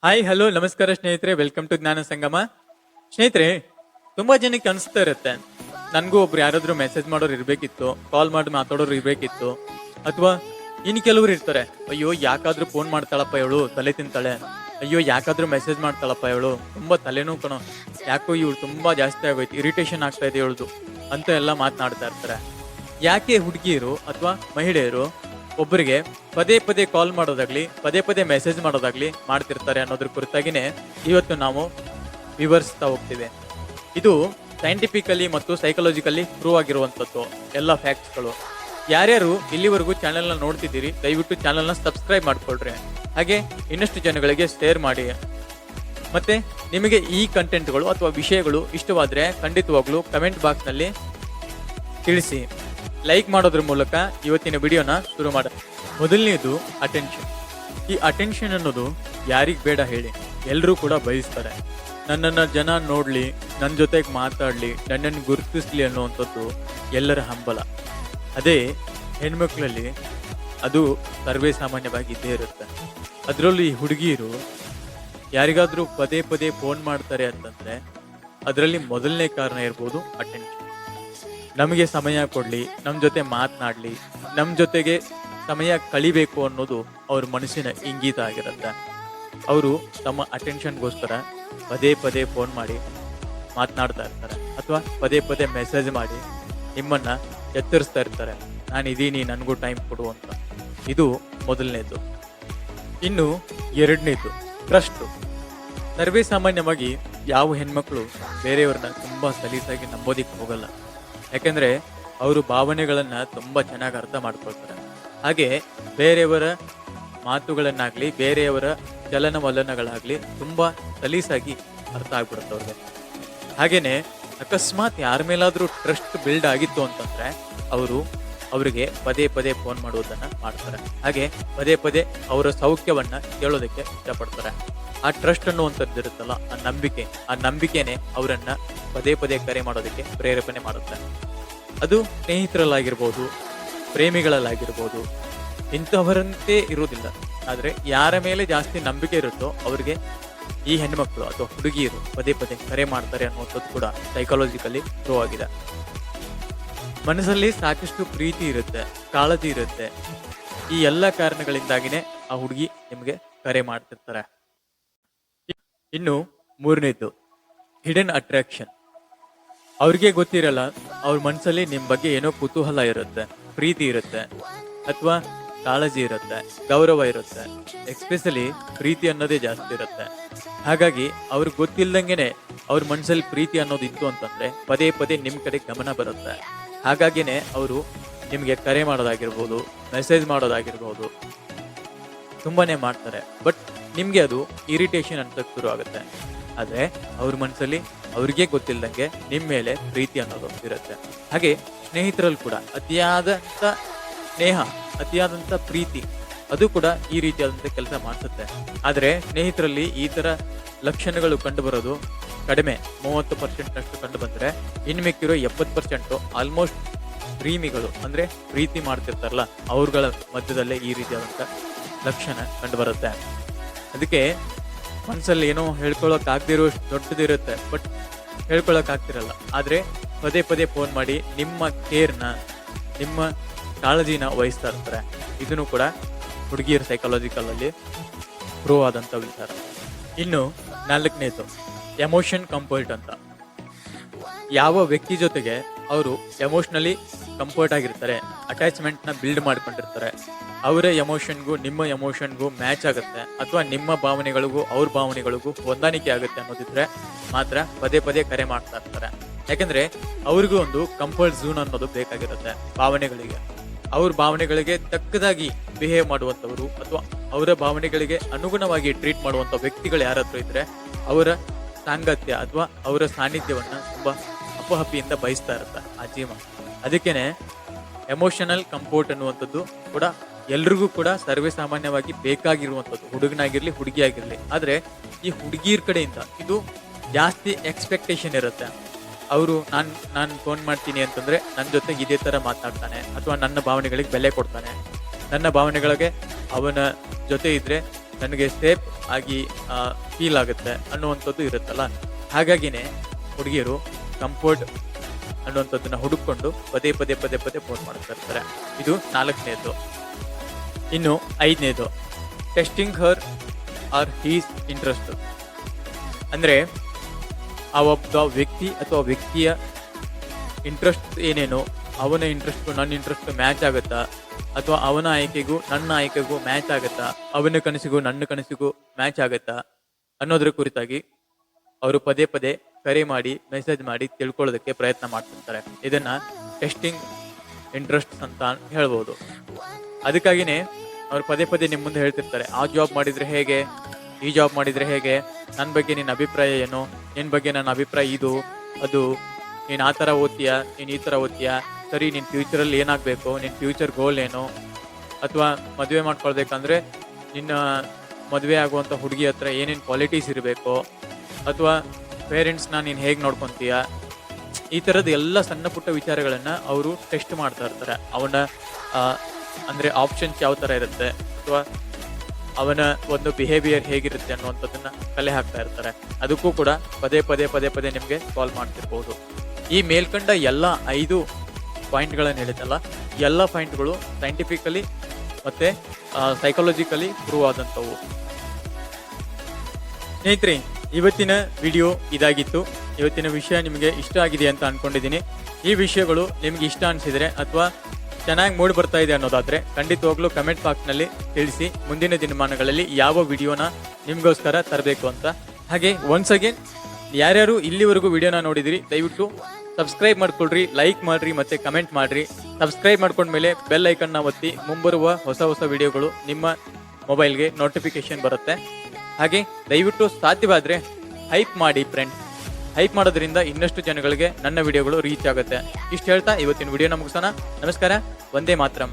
Hi hello ನಮಸ್ಕಾರ ಸ್ನೇಹಿತರೆ, welcome to ಜ್ಞಾನ ಸಂಗಮ. ಸ್ನೇಹಿತರೆ, ತುಂಬಾ ಜನಕ್ಕೆ ಅನಿಸ್ತಾ ಇರುತ್ತೆ, ನನಗೂ ಒಬ್ರು ಯಾರಾದ್ರೂ ಮೆಸೇಜ್ ಮಾಡೋರು ಇರ್ಬೇಕಿತ್ತು, ಕಾಲ್ ಮಾಡಿ ಮಾತಾಡೋರು ಇರ್ಬೇಕಿತ್ತು. ಅಥವಾ ಇನ್ ಕೆಲವ್ರು ಇರ್ತಾರೆ, ಅಯ್ಯೋ ಯಾಕಾದ್ರೂ ಫೋನ್ ಮಾಡ್ತಾಳಪ್ಪ ಇವಳು, ತಲೆ ತಿಂತಾಳೆ. ಅಯ್ಯೋ ಯಾಕಾದ್ರೂ ಮೆಸೇಜ್ ಮಾಡ್ತಾಳಪ್ಪ ಇವಳು, ತುಂಬಾ ತಲೆನೋವು ಕಣೋ, ಯಾಕೋ ಇವಳು ತುಂಬಾ ಜಾಸ್ತಿ ಆಗೋಯ್ತು, ಇರಿಟೇಷನ್ ಆಗ್ತಾ ಇದೆ ಇವಳ್ದು ಅಂತ ಎಲ್ಲ ಮಾತನಾಡ್ತಾ ಇರ್ತಾರೆ. ಯಾಕೆ ಹುಡುಗಿಯರು ಅಥವಾ ಮಹಿಳೆಯರು ಒಬ್ಬರಿಗೆ ಪದೇ ಪದೇ ಕಾಲ್ ಮಾಡೋದಾಗ್ಲಿ, ಪದೇ ಪದೇ ಮೆಸೇಜ್ ಮಾಡೋದಾಗ್ಲಿ ಮಾಡ್ತಿರ್ತಾರೆ ಅನ್ನೋದ್ರ ಕುರಿತಾಗಿನೇ ಇವತ್ತು ನಾವು ವಿವರಿಸ್ತಾ ಹೋಗ್ತೀವಿ. ಇದು ಸೈಂಟಿಫಿಕಲಿ ಮತ್ತು ಸೈಕಾಲಜಿಕಲಿ ಪ್ರೂವ್ ಆಗಿರುವಂಥದ್ದು ಎಲ್ಲ ಫ್ಯಾಕ್ಟ್ಸ್ಗಳು. ಯಾರ್ಯಾರು ಇಲ್ಲಿವರೆಗೂ ಚಾನೆಲ್ನ ನೋಡ್ತಿದ್ದೀರಿ, ದಯವಿಟ್ಟು ಚಾನೆಲ್ನ ಸಬ್ಸ್ಕ್ರೈಬ್ ಮಾಡ್ಕೊಳ್ರಿ, ಹಾಗೆ ಇನ್ನಷ್ಟು ಜನಗಳಿಗೆ ಶೇರ್ ಮಾಡಿ. ಮತ್ತೆ ನಿಮಗೆ ಈ ಕಂಟೆಂಟ್ಗಳು ಅಥವಾ ವಿಷಯಗಳು ಇಷ್ಟವಾದ್ರೆ ಖಂಡಿತವಾಗ್ಲೂ ಕಮೆಂಟ್ ಬಾಕ್ಸ್ನಲ್ಲಿ ತಿಳಿಸಿ. ಲೈಕ್ ಮಾಡೋದ್ರ ಮೂಲಕ ಇವತ್ತಿನ ವಿಡಿಯೋನ ಶುರು ಮಾಡ. ಮೊದಲನೇದು ಅಟೆನ್ಷನ್. ಈ ಅಟೆನ್ಷನ್ ಅನ್ನೋದು ಯಾರಿಗ್ ಬೇಡ ಹೇಳಿ, ಎಲ್ಲರೂ ಕೂಡ ಬಯಸ್ತಾರೆ. ನನ್ನನ್ನು ಜನ ನೋಡ್ಲಿ, ನನ್ನ ಜೊತೆಗೆ ಮಾತಾಡ್ಲಿ, ನನ್ನನ್ನು ಗುರುತಿಸ್ಲಿ ಅನ್ನುವಂಥದ್ದು ಎಲ್ಲರ ಹಂಬಲ. ಅದೇ ಹೆಣ್ಮಕ್ಳಲ್ಲಿ ಅದು ಸರ್ವೇ ಸಾಮಾನ್ಯವಾಗಿ ಇದ್ದೇ ಇರುತ್ತೆ. ಅದರಲ್ಲೂ ಈ ಹುಡುಗಿಯರು ಯಾರಿಗಾದ್ರೂ ಪದೇ ಪದೇ ಫೋನ್ ಮಾಡ್ತಾರೆ ಅಂತಂದ್ರೆ ಅದರಲ್ಲಿ ಮೊದಲನೇ ಕಾರಣ ಇರ್ಬೋದು ಅಟೆನ್ಷನ್. ನಮಗೆ ಸಮಯ ಕೊಡ್ಲಿ, ನಮ್ಮ ಜೊತೆ ಮಾತನಾಡ್ಲಿ, ನಮ್ಮ ಜೊತೆಗೆ ಸಮಯ ಕಳಿಬೇಕು ಅನ್ನೋದು ಅವ್ರ ಮನಸ್ಸಿನ ಇಂಗಿತ ಆಗಿರುತ್ತೆ. ಅವರು ತಮ್ಮ ಅಟೆನ್ಷನ್ಗೋಸ್ಕರ ಪದೇ ಪದೇ ಫೋನ್ ಮಾಡಿ ಮಾತನಾಡ್ತಾ ಇರ್ತಾರೆ, ಅಥವಾ ಪದೇ ಪದೇ ಮೆಸೇಜ್ ಮಾಡಿ ನಿಮ್ಮನ್ನ ಎತ್ತರಿಸ್ತಾ ಇರ್ತಾರೆ, ನಾನಿದ್ದೀನಿ, ನನಗೂ ಟೈಮ್ ಕೊಡು ಅಂತ. ಇದು ಮೊದಲನೇದು. ಇನ್ನು ಎರಡನೇದು ಟ್ರಸ್ಟ್. ಸರ್ವೇ ಸಾಮಾನ್ಯವಾಗಿ ಯಾವ ಹೆಣ್ಮಕ್ಳು ಬೇರೆಯವ್ರನ್ನ ತುಂಬಾ ಸಲೀಸಾಗಿ ನಂಬೋದಿಕ್ಕೆ ಹೋಗಲ್ಲ. ಯಾಕೆಂದ್ರೆ ಅವರು ಭಾವನೆಗಳನ್ನ ತುಂಬಾ ಚೆನ್ನಾಗಿ ಅರ್ಥ ಮಾಡ್ಕೊಳ್ತಾರೆ. ಹಾಗೆ ಬೇರೆಯವರ ಮಾತುಗಳನ್ನಾಗ್ಲಿ, ಬೇರೆಯವರ ಚಲನವಲನಗಳಾಗ್ಲಿ ತುಂಬಾ ಸಲೀಸಾಗಿ ಅರ್ಥ ಆಗ್ಬಿಡುತ್ತೆ ಅವ್ರಿಗೆ. ಹಾಗೇನೆ ಅಕಸ್ಮಾತ್ ಯಾರ ಮೇಲಾದ್ರೂ ಟ್ರಸ್ಟ್ ಬಿಲ್ಡ್ ಆಗಿತ್ತು ಅಂತಂದ್ರೆ ಅವರಿಗೆ ಪದೇ ಪದೇ ಫೋನ್ ಮಾಡುವುದನ್ನ ಮಾಡ್ತಾರೆ. ಹಾಗೆ ಪದೇ ಪದೇ ಅವರ ಸೌಖ್ಯವನ್ನ ಕೇಳೋದಕ್ಕೆ ಇಷ್ಟಪಡ್ತಾರೆ. ಆ ಟ್ರಸ್ಟ್ ಅನ್ನುವಂಥದ್ದು ಇರುತ್ತಲ್ಲ, ಆ ನಂಬಿಕೆನೆ ಅವರನ್ನ ಪದೇ ಪದೇ ಕರೆ ಮಾಡೋದಕ್ಕೆ ಪ್ರೇರೇಪಣೆ ಮಾಡುತ್ತೆ. ಅದು ಸ್ನೇಹಿತರಲ್ಲಾಗಿರ್ಬೋದು, ಪ್ರೇಮಿಗಳಲ್ಲಾಗಿರ್ಬೋದು, ಇಂಥವರಂತೆ ಇರುವುದಿಲ್ಲ. ಆದ್ರೆ ಯಾರ ಮೇಲೆ ಜಾಸ್ತಿ ನಂಬಿಕೆ ಇರುತ್ತೋ ಅವ್ರಿಗೆ ಈ ಹೆಣ್ಮಕ್ಳು ಅಥವಾ ಹುಡುಗಿಯರು ಪದೇ ಪದೇ ಕರೆ ಮಾಡ್ತಾರೆ ಅನ್ನುವಂಥದ್ದು ಕೂಡ ಸೈಕಾಲಜಿಕಲಿ ಪ್ರೂವ್ ಆಗಿದೆ. ಮನಸ್ಸಲ್ಲಿ ಸಾಕಷ್ಟು ಪ್ರೀತಿ ಇರುತ್ತೆ, ಕಾಳಜಿ ಇರುತ್ತೆ. ಈ ಎಲ್ಲ ಕಾರಣಗಳಿಂದಾಗಿನೇ ಆ ಹುಡುಗಿ ನಿಮಗೆ ಕರೆ ಮಾಡ್ತಿರ್ತಾರೆ. ಇನ್ನು ಮೂರನೇದು ಹಿಡನ್ ಅಟ್ರಾಕ್ಷನ್. ಅವ್ರಿಗೆ ಗೊತ್ತಿರಲ್ಲ, ಅವ್ರ ಮನಸ್ಸಲ್ಲಿ ನಿಮ್ ಬಗ್ಗೆ ಏನೋ ಕುತೂಹಲ ಇರುತ್ತೆ, ಪ್ರೀತಿ ಇರುತ್ತೆ, ಅಥವಾ ಕಾಳಜಿ ಇರುತ್ತೆ, ಗೌರವ ಇರುತ್ತೆ. ಎಸ್ಪೆಷಲಿ ಪ್ರೀತಿ ಅನ್ನೋದೇ ಜಾಸ್ತಿ ಇರುತ್ತೆ. ಹಾಗಾಗಿ ಅವ್ರಿಗೆ ಗೊತ್ತಿಲ್ದಂಗೆನೆ ಅವ್ರ ಮನಸ್ಸಲ್ಲಿ ಪ್ರೀತಿ ಅನ್ನೋದು ಇತ್ತು ಅಂತಂದ್ರೆ ಪದೇ ಪದೇ ನಿಮ್ ಕಡೆ ಗಮನ ಬರುತ್ತೆ. ಹಾಗಾಗಿನೇ ಅವರು ನಿಮ್ಗೆ ಕರೆ ಮಾಡೋದಾಗಿರ್ಬೋದು, ಮೆಸೇಜ್ ಮಾಡೋದಾಗಿರ್ಬೋದು ತುಂಬಾನೇ ಮಾಡ್ತಾರೆ. ಬಟ್ ನಿಮ್ಗೆ ಅದು ಇರಿಟೇಷನ್ ಅಂತ ಶುರು ಆಗುತ್ತೆ. ಆದ್ರೆ ಅವ್ರ ಮನಸ್ಸಲ್ಲಿ ಅವ್ರಿಗೆ ಗೊತ್ತಿಲ್ದಂಗೆ ನಿಮ್ ಮೇಲೆ ಪ್ರೀತಿ ಅನ್ನೋದು ಇರುತ್ತೆ. ಹಾಗೆ ಸ್ನೇಹಿತರಲ್ಲಿ ಕೂಡ ಅತಿಯಾದಂತ ಸ್ನೇಹ, ಅತಿಯಾದಂತ ಪ್ರೀತಿ ಅದು ಕೂಡ ಈ ರೀತಿಯಾದಂತ ಕೆಲಸ ಮಾಡಿಸುತ್ತೆ. ಆದ್ರೆ ಸ್ನೇಹಿತರಲ್ಲಿ ಈ ತರ ಲಕ್ಷಣಗಳು ಕಂಡು ಬರೋದು ಕಡಿಮೆ, 30% ಅಷ್ಟು ಕಂಡು ಬಂದ್ರೆ ಇನ್ ಮಿಕ್ಕಿರೋ 70% ಆಲ್ಮೋಸ್ಟ್ ಪ್ರೇಮಿಗಳು ಅಂದ್ರೆ ಪ್ರೀತಿ ಮಾಡ್ತಿರ್ತಾರಲ್ಲ ಅವ್ರಗಳ ಮಧ್ಯದಲ್ಲೇ ಈ ರೀತಿಯಾದಂತ ಲಕ್ಷಣ ಕಂಡು ಬರುತ್ತೆ. ಅದಕ್ಕೆ ಮನ್ಸಲ್ಲಿ ಏನೋ ಹೇಳ್ಕೊಳಕ್ ಆಗದಿರೋಷ್ಟು ದೊಡ್ಡದಿರುತ್ತೆ, ಬಟ್ ಹೇಳ್ಕೊಳಕ್ ಆಗ್ತಿರಲ್ಲ. ಆದ್ರೆ ಪದೇ ಪದೇ ಫೋನ್ ಮಾಡಿ ನಿಮ್ಮ ಕೇರ್ನ, ನಿಮ್ಮ ಕಾಳಜಿನ ವಹಿಸ್ತಾ ಇರ್ತಾರೆ. ಇದನ್ನು ಕೂಡ ಹುಡುಗಿಯರ ಸೈಕಾಲಜಿಕಲ್ ಅಲ್ಲಿ ಪ್ರೂವ್ ಆದಂತ ವಿಚಾರ. ಇನ್ನು ನಾಲ್ಕನೇದು ಎಮೋಷನ್ ಕಂಫರ್ಟ್ ಅಂತ. ಯಾವ ವ್ಯಕ್ತಿ ಜೊತೆಗೆ ಅವರು ಎಮೋಷನಲಿ ಕಂಫರ್ಟ್ ಆಗಿರ್ತಾರೆ, ಅಟ್ಯಾಚ್ಮೆಂಟ್ ನ ಬಿಲ್ಡ್ ಮಾಡ್ಕೊಂಡಿರ್ತಾರೆ, ಅವರ ಎಮೋಷನ್ಗೂ ನಿಮ್ಮ ಎಮೋಷನ್ಗೂ ಮ್ಯಾಚ್ ಆಗುತ್ತೆ, ಅಥವಾ ನಿಮ್ಮ ಭಾವನೆಗಳಿಗೂ ಅವ್ರ ಭಾವನೆಗಳಿಗೂ ಹೊಂದಾಣಿಕೆ ಆಗುತ್ತೆ ಅನ್ನೋದಿದ್ರೆ ಮಾತ್ರ ಪದೇ ಪದೇ ಕರೆ ಮಾಡ್ತಾ ಇರ್ತಾರೆ. ಯಾಕಂದ್ರೆ ಅವ್ರಿಗೂ ಒಂದು ಕಂಫರ್ಟ್ ಝೋನ್ ಅನ್ನೋದು ಬೇಕಾಗಿರುತ್ತೆ. ಅವ್ರ ಭಾವನೆಗಳಿಗೆ ತಕ್ಕದಾಗಿ ಬಿಹೇವ್ ಮಾಡುವಂಥವ್ರು ಅಥವಾ ಅವರ ಭಾವನೆಗಳಿಗೆ ಅನುಗುಣವಾಗಿ ಟ್ರೀಟ್ ಮಾಡುವಂಥ ವ್ಯಕ್ತಿಗಳು ಯಾರಾದ್ರೂ ಇದ್ರೆ ಅವರ ಸಾಂಗತ್ಯ ಅಥವಾ ಅವರ ಸಾನ್ನಿಧ್ಯವನ್ನ ತುಂಬಾ ಅಪಹಪಿಯಿಂದ ಬಯಸ್ತಾ ಇರುತ್ತೆ ಆ ಜೀವ. ಅದಕ್ಕೇನೆ ಎಮೋಷನಲ್ ಕಂಫರ್ಟ್ ಅನ್ನುವಂಥದ್ದು ಕೂಡ ಎಲ್ರಿಗೂ ಕೂಡ ಸರ್ವೇ ಸಾಮಾನ್ಯವಾಗಿ ಬೇಕಾಗಿರುವಂಥದ್ದು, ಹುಡುಗನಾಗಿರ್ಲಿ ಹುಡುಗಿ ಆಗಿರ್ಲಿ. ಆದ್ರೆ ಈ ಹುಡುಗಿಯರ ಕಡೆಯಿಂದ ಇದು ಜಾಸ್ತಿ ಎಕ್ಸ್ಪೆಕ್ಟೇಷನ್ ಇರುತ್ತೆ. ಅವರು ನಾನು ಫೋನ್ ಮಾಡ್ತೀನಿ ಅಂತಂದ್ರೆ ನನ್ನ ಜೊತೆಗೆ ಇದೇ ತರ ಮಾತನಾಡ್ತಾನೆ, ಅಥವಾ ನನ್ನ ಭಾವನೆಗಳಿಗೆ ಬೆಲೆ ಕೊಡ್ತಾನೆ, ನನ್ನ ಭಾವನೆಗಳಿಗೆ ಅವನ ಜೊತೆ ಇದ್ರೆ ನನಗೆ ಸೇಫ್ ಆಗಿ ಫೀಲ್ ಆಗುತ್ತೆ ಅನ್ನುವಂಥದ್ದು ಇರುತ್ತಲ್ಲ. ಹಾಗಾಗಿನೇ ಹುಡುಗಿಯರು ಕಂಫರ್ಟ್ ಅನ್ನುವಂಥದ್ದನ್ನ ಹುಡುಕೊಂಡು ಪದೇ ಪದೇ ಪದೇ ಪದೇ ಫೋನ್ ಮಾಡ್ತಾ ಇರ್ತಾರೆ. ಇದು 4ನೇದು. ಇನ್ನು 5ನೇದು, ಟೆಸ್ಟಿಂಗ್ ಹರ್ ಆರ್ ಹೀಸ್ ಇಂಟ್ರೆಸ್ಟ್. ಅಂದ್ರೆ ಆ ಒಬ್ಬ ವ್ಯಕ್ತಿ ಅಥವಾ ವ್ಯಕ್ತಿಯ ಇಂಟ್ರೆಸ್ಟ್ ಏನೇನೋ, ಅವನ ಇಂಟ್ರೆಸ್ಟ್ ನನ್ನ ಇಂಟ್ರೆಸ್ಟ್ ಮ್ಯಾಚ್ ಆಗುತ್ತಾ, ಅಥವಾ ಅವನ ಆಯ್ಕೆಗೂ ನನ್ನ ಆಯ್ಕೆಗೂ ಮ್ಯಾಚ್ ಆಗುತ್ತಾ, ಅವನ ಕನಸಿಗೂ ನನ್ನ ಕನಸಿಗೂ ಮ್ಯಾಚ್ ಆಗುತ್ತಾ ಅನ್ನೋದ್ರ ಕುರಿತಾಗಿ ಅವರು ಪದೇ ಪದೇ ಕರೆ ಮಾಡಿ ಮೆಸೇಜ್ ಮಾಡಿ ತಿಳ್ಕೊಳ್ಳೋದಕ್ಕೆ ಪ್ರಯತ್ನ ಮಾಡ್ತಿರ್ತಾರೆ. ಇದನ್ನ ಟೆಸ್ಟಿಂಗ್ ಇಂಟ್ರೆಸ್ಟ್ ಅಂತ ಹೇಳ್ಬೋದು. ಅದಕ್ಕಾಗಿನೇ ಅವ್ರು ಪದೇ ಪದೇ ನಿಮ್ಮ ಮುಂದೆ ಹೇಳ್ತಿರ್ತಾರೆ, ಆ ಜಾಬ್ ಮಾಡಿದ್ರೆ ಹೇಗೆ, ಈ ಜಾಬ್ ಮಾಡಿದ್ರೆ ಹೇಗೆ, ನನ್ನ ಬಗ್ಗೆ ನಿನ್ನ ಅಭಿಪ್ರಾಯ ಏನು, ನಿನ್ನ ಬಗ್ಗೆ ನನ್ನ ಅಭಿಪ್ರಾಯ ಇದು ಅದು, ನೀನು ಆ ಥರ ಓದ್ತೀಯಾ, ನೀನು ಈ ಥರ ಓದ್ತೀಯಾ, ಸರಿ ನಿನ್ನ ಫ್ಯೂಚರಲ್ಲಿ ಏನಾಗಬೇಕು, ನಿನ್ನ ಫ್ಯೂಚರ್ ಗೋಲ್ ಏನು, ಅಥವಾ ಮದುವೆ ಮಾಡ್ಕೊಳ್ಬೇಕಂದ್ರೆ ನಿನ್ನ ಮದುವೆ ಆಗುವಂಥ ಹುಡುಗಿ ಹತ್ರ ಏನೇನು ಕ್ವಾಲಿಟೀಸ್ ಇರಬೇಕು, ಅಥವಾ ಪೇರೆಂಟ್ಸ್ನ ನೀನು ಹೇಗೆ ನೋಡ್ಕೊತೀಯ, ಈ ಥರದ ಎಲ್ಲ ಸಣ್ಣ ಪುಟ್ಟ ವಿಚಾರಗಳನ್ನು ಅವರು ಟೆಸ್ಟ್ ಮಾಡ್ತಾ ಇರ್ತಾರೆ. ಅವನ ಅಂದರೆ ಆಪ್ಷನ್ಸ್ ಯಾವ ಥರ ಇರುತ್ತೆ, ಅಥವಾ ಅವನ ಒಂದು ಬಿಹೇವಿಯರ್ ಹೇಗಿರುತ್ತೆ ಅನ್ನುವಂಥದ್ದನ್ನ ಕಲೆ ಹಾಕ್ತಾ ಇರ್ತಾರೆ. ಅದಕ್ಕೂ ಕೂಡ ಪದೇ ಪದೇ ಪದೇ ಪದೇ ನಿಮಗೆ ಕಾಲ್ ಮಾಡ್ತಿರ್ಬೋದು. ಈ ಮೇಲ್ಕಂಡ ಎಲ್ಲ 5 ಪಾಯಿಂಟ್ಗಳನ್ನು ಹೇಳಿದಲ್ಲ, ಎಲ್ಲ ಪಾಯಿಂಟ್ಗಳು ಸೈಂಟಿಫಿಕಲಿ ಮತ್ತೆ ಸೈಕಾಲಜಿಕಲಿ ಪ್ರೂವ್ ಆದಂಥವು. ಸ್ನೇಹಿತರೆ, ಇವತ್ತಿನ ವಿಡಿಯೋ ಇದಾಗಿತ್ತು. ಇವತ್ತಿನ ವಿಷಯ ನಿಮಗೆ ಇಷ್ಟ ಆಗಿದೆ ಅಂತ ಅನ್ಕೊಂಡಿದ್ದೀನಿ. ಈ ವಿಷಯಗಳು ನಿಮ್ಗೆ ಇಷ್ಟ ಅನಿಸಿದ್ರೆ ಅಥವಾ ಚೆನ್ನಾಗಿ ಮೂಡಿ ಬರ್ತಾ ಇದೆ ಅನ್ನೋದಾದ್ರೆ ಖಂಡಿತವಾಗ್ಲೂ ಕಮೆಂಟ್ ಬಾಕ್ಸ್ನಲ್ಲಿ ತಿಳಿಸಿ, ಮುಂದಿನ ದಿನಮಾನಗಳಲ್ಲಿ ಯಾವ ವಿಡಿಯೋನ ನಿಮ್ಗೋಸ್ಕರ ತರಬೇಕು ಅಂತ. ಹಾಗೆ ಒನ್ಸ್ ಅಗೇನ್, ಯಾರ್ಯಾರು ಇಲ್ಲಿವರೆಗೂ ವಿಡಿಯೋನ ನೋಡಿದಿರಿ ದಯವಿಟ್ಟು ಸಬ್ಸ್ಕ್ರೈಬ್ ಮಾಡ್ಕೊಳ್ರಿ, ಲೈಕ್ ಮಾಡ್ರಿ ಮತ್ತೆ ಕಮೆಂಟ್ ಮಾಡ್ರಿ. ಸಬ್ಸ್ಕ್ರೈಬ್ ಮಾಡ್ಕೊಂಡ್ಮೇಲೆ ಬೆಲ್ ಐಕನ್ನ ಒತ್ತಿ, ಮುಂಬರುವ ಹೊಸ ಹೊಸ ವಿಡಿಯೋಗಳು ನಿಮ್ಮ ಮೊಬೈಲ್ಗೆ ನೋಟಿಫಿಕೇಶನ್ ಬರುತ್ತೆ. ಹಾಗೆ ದಯವಿಟ್ಟು ಸಾಧ್ಯವಾದ್ರೆ ಹೈಪ್ ಮಾಡಿ ಫ್ರೆಂಡ್ಸ್. ಹೈಪ್ ಮಾಡೋದ್ರಿಂದ ಇನ್ನಷ್ಟು ಜನಗಳಿಗೆ ನನ್ನ ವಿಡಿಯೋಗಳು ರೀಚ್ ಆಗುತ್ತೆ. ಇಷ್ಟು ಹೇಳ್ತಾ ಇವತ್ತಿನ ವಿಡಿಯೋನ ಮುಗಿಸೋಣ. ನಮಸ್ಕಾರ. ವಂದೇ ಮಾತರಂ.